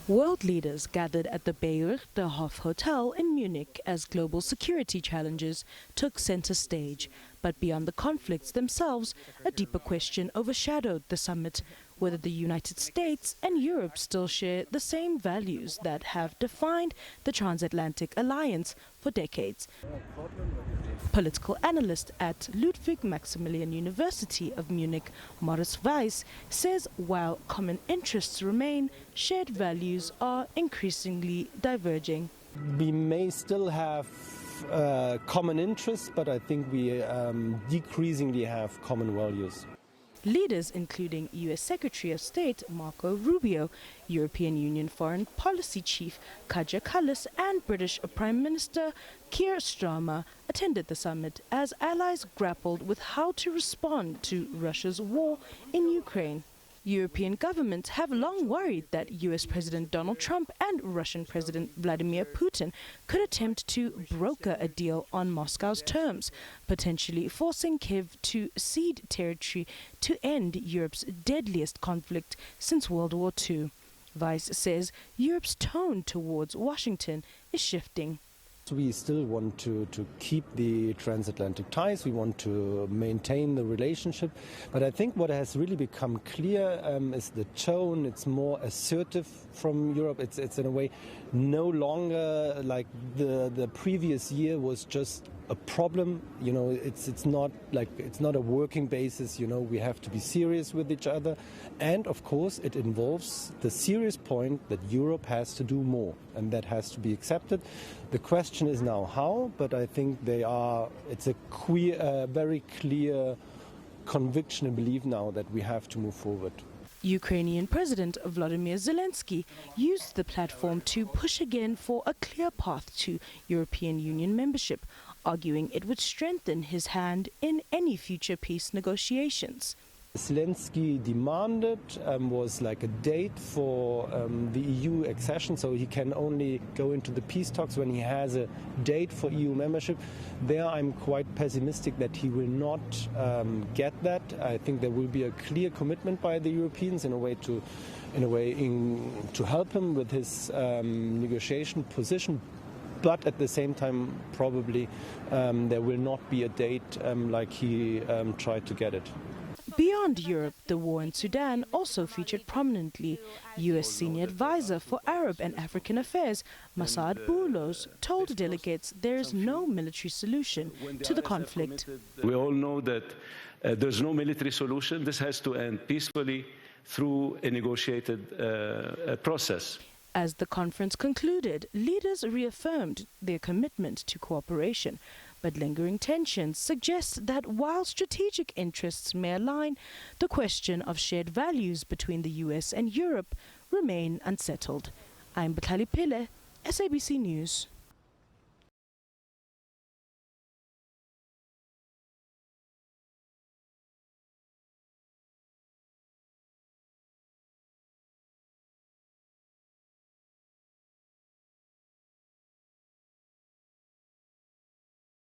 World leaders gathered at the Hof Hotel in Munich as global security challenges took center stage. But beyond the conflicts themselves, a deeper question overshadowed the summit: whether the United States and Europe still share the same values that have defined the transatlantic alliance for decades. Political analyst at Ludwig Maximilian University of Munich, Moritz Weiss, says while common interests remain, shared values are increasingly diverging. We may still have common interests, but I think we decreasingly have common values. Leaders including U.S. Secretary of State Marco Rubio, European Union Foreign Policy Chief Kaja Kallas and British Prime Minister Keir Starmer attended the summit as allies grappled with how to respond to Russia's war in Ukraine. European governments have long worried that U.S. President Donald Trump and Russian President Vladimir Putin could attempt to broker a deal on Moscow's terms, potentially forcing Kyiv to cede territory to end Europe's deadliest conflict since World War II. Weiss says Europe's tone towards Washington is shifting. We still want to keep the transatlantic ties, we want to maintain the relationship, but I think what has really become clear is the tone. It's more assertive from Europe. It's in a way no longer like the previous year was just a problem. You know, it's not a working basis. You know, we have to be serious with each other, and of course it involves the serious point that Europe has to do more, and that has to be accepted. The question is now how, but I think it's a very clear conviction and belief now that we have to move forward. Ukrainian President Volodymyr Zelensky used the platform to push again for a clear path to European Union membership, arguing it would strengthen his hand in any future peace negotiations. Zelensky demanded was like a date for the EU accession, so he can only go into the peace talks when he has a date for EU membership. There I'm quite pessimistic that he will not get that. I think there will be a clear commitment by the Europeans in a way to help him with his negotiation position. But at the same time, probably there will not be a date like he tried to get it. Beyond Europe, the war in Sudan also featured prominently. U.S. Senior Advisor for Arab and African Affairs, Massad Boulos, told delegates there is no military solution to the conflict. We all know that there's no military solution. This has to end peacefully through a negotiated process. As the conference concluded, leaders reaffirmed their commitment to cooperation. But lingering tensions suggest that while strategic interests may align, the question of shared values between the U.S. and Europe remain unsettled. I'm Batlali Pile, SABC News.